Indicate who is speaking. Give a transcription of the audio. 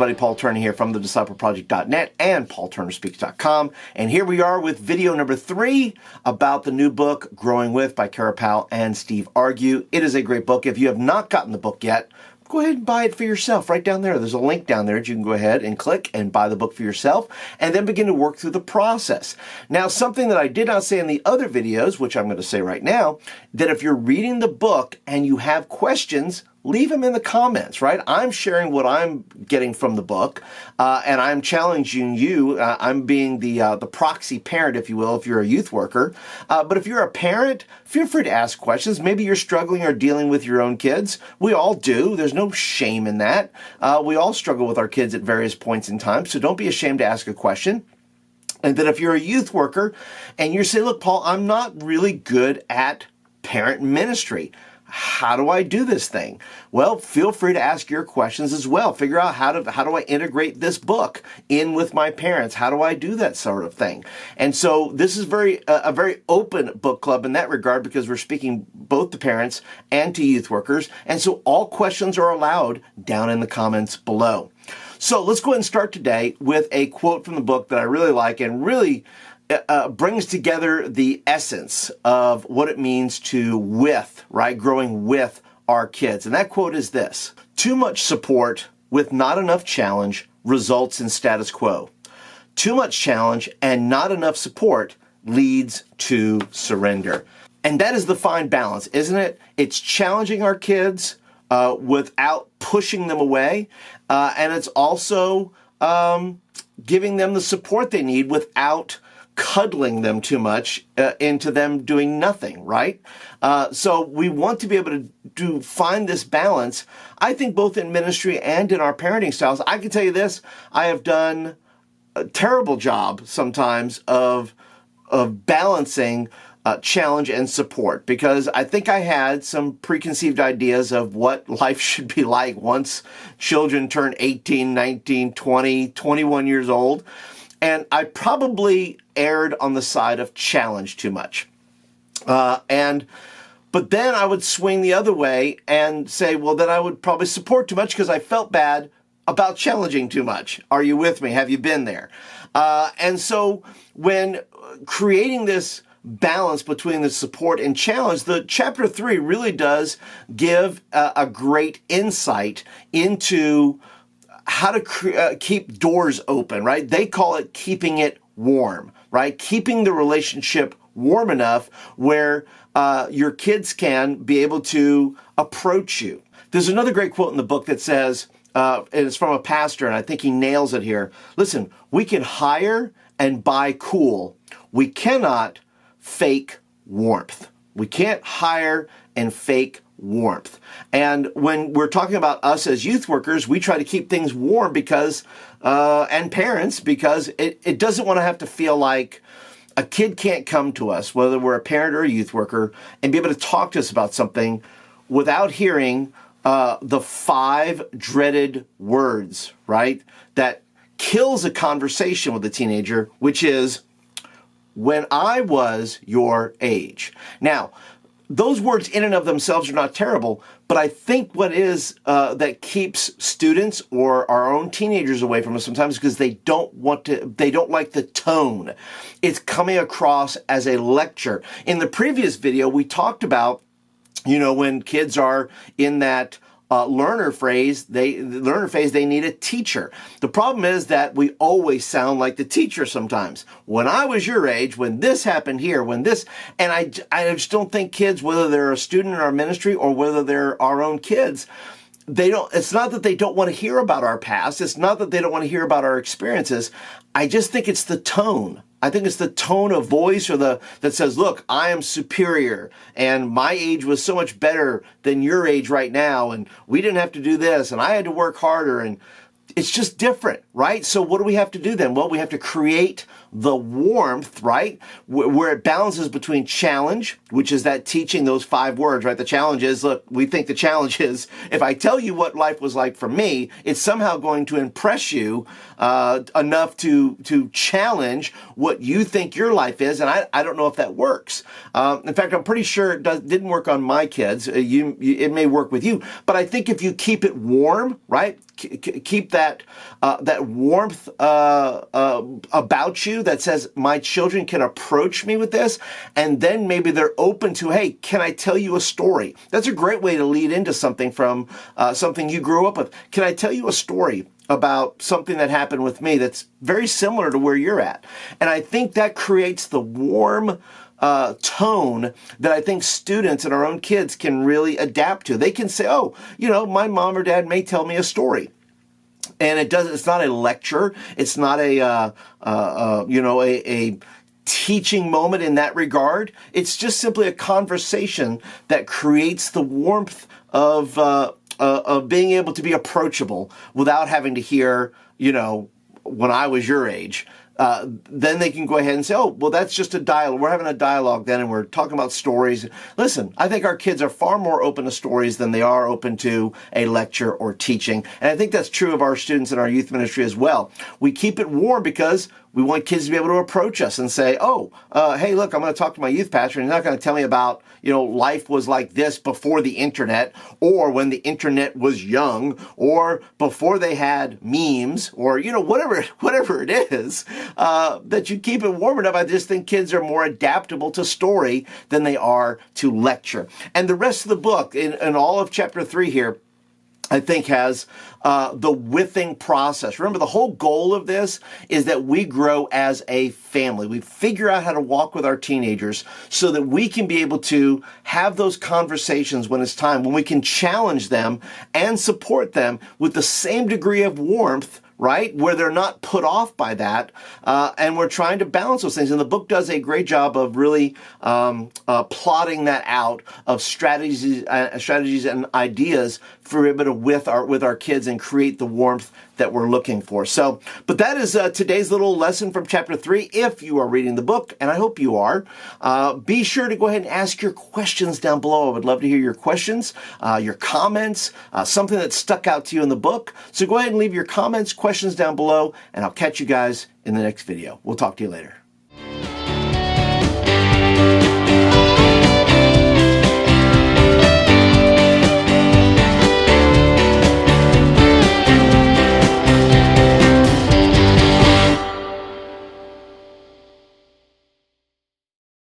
Speaker 1: everybody, Paul Turner here from thediscipleproject.net and paulturnerspeaks.com. And here we are with video number 3 about the new book, Growing With by Kara Powell and Steve Argue. It is a great book. If you have not gotten the book yet, go ahead and buy it for yourself right down there. There's a link down there that you can go ahead and click and buy the book for yourself and then begin to work through the process. Now, something that I did not say in the other videos, which I'm going to say right now, that if you're reading the book and you have questions, leave them in the comments, right? I'm sharing what I'm getting from the book, and I'm challenging you. I'm being the proxy parent, if you will, if you're a youth worker. But if you're a parent, feel free to ask questions. Maybe you're struggling or dealing with your own kids. We all do. There's no shame in that. We all struggle with our kids at various points in time, so don't be ashamed to ask a question. And then if you're a youth worker and you say, look, Paul, I'm not really good at parent ministry. How do I do this thing? Well, feel free to ask your questions as well. Figure out how do I integrate this book in with my parents? How do I do that sort of thing? And so this is a very open book club in that regard because we're speaking both to parents and to youth workers. And so all questions are allowed down in the comments below. So let's go ahead and start today with a quote from the book that I really like and really brings together the essence of what it means to growing with our kids. And that quote is this: too much support with not enough challenge results in status quo. Too much challenge and not enough support leads to surrender. And that is the fine balance, isn't it? It's challenging our kids without pushing them away. And it's also giving them the support they need without cuddling them too much into them doing nothing, right? So we want to be able to find this balance, I think, both in ministry and in our parenting styles. I can tell you this, I have done a terrible job sometimes of balancing challenge and support, because I think I had some preconceived ideas of what life should be like once children turn 18, 19, 20, 21 years old. And I probably erred on the side of challenge too much. But then I would swing the other way and say, well, then I would probably support too much because I felt bad about challenging too much. Are you with me? Have you been there? And so when creating this balance between the support and challenge, the chapter 3 really does give a great insight into how to keep doors open, right? They call it keeping it warm, right? Keeping the relationship warm enough where your kids can be able to approach you. There's another great quote in the book that says, and it's from a pastor, and I think he nails it here. Listen, we can hire and buy cool. We cannot fake warmth. We can't hire and fake warmth. And when we're talking about us as youth workers, we try to keep things warm because, and parents, because it doesn't want to have to feel like a kid can't come to us, whether we're a parent or a youth worker, and be able to talk to us about something without hearing the 5 dreaded words, right? That kills a conversation with a teenager, which is, when I was your age. Now, those words in and of themselves are not terrible, but I think what is that keeps students or our own teenagers away from us sometimes because they don't like the tone. It's coming across as a lecture. In the previous video, we talked about, when kids are in that learner phase, they need a teacher. The problem is that we always sound like the teacher sometimes. When I was your age, when this happened here, and I just don't think kids, whether they're a student in our ministry or whether they're our own kids, it's not that they don't want to hear about our past. It's not that they don't want to hear about our experiences. I just think it's the tone. I think it's the tone of voice that says, look, I am superior and my age was so much better than your age right now. And we didn't have to do this and I had to work harder, and it's just different, right? So what do we have to do then? Well, we have to create the warmth, right? Where it balances between challenge, which is that teaching those 5 words, right? The challenge is, look, we think the challenge is, if I tell you what life was like for me, it's somehow going to impress you enough to challenge what you think your life is. And I don't know if that works. In fact, I'm pretty sure it didn't work on my kids. It may work with you, but I think if you keep it warm, right? Keep that warmth about you that says my children can approach me with this, and then maybe they're open to, hey, can I tell you a story? That's a great way to lead into something from something you grew up with. Can I tell you a story about something that happened with me that's very similar to where you're at? And I think that creates the warm tone that I think students and our own kids can really adapt to. They can say, oh, my mom or dad may tell me a story. And it's not a lecture. It's not a teaching moment in that regard. It's just simply a conversation that creates the warmth of being able to be approachable without having to hear, when I was your age. Then they can go ahead and say, oh, well, that's just a dialogue. We're having a dialogue then, and we're talking about stories. Listen, I think our kids are far more open to stories than they are open to a lecture or teaching. And I think that's true of our students in our youth ministry as well. We keep it warm because we want kids to be able to approach us and say, oh, hey, look, I'm going to talk to my youth pastor, and he's not going to tell me about, life was like this before the internet, or when the internet was young, or before they had memes, or, whatever it is, that you keep it warm enough. I just think kids are more adaptable to story than they are to lecture. And the rest of the book, in all of chapter 3 here, I think has the withing process. Remember, the whole goal of this is that we grow as a family. We figure out how to walk with our teenagers so that we can be able to have those conversations when it's time, when we can challenge them and support them with the same degree of warmth, right? Where they're not put off by that. And we're trying to balance those things. And the book does a great job of really plotting that out of strategies and ideas for able to with our kids and create the warmth that we're looking for. So, but that is today's little lesson from chapter 3. If you are reading the book, and I hope you are, be sure to go ahead and ask your questions down below. I would love to hear your questions, your comments, something that stuck out to you in the book. So go ahead and leave your comments, questions down below, and I'll catch you guys in the next video. We'll talk to you later.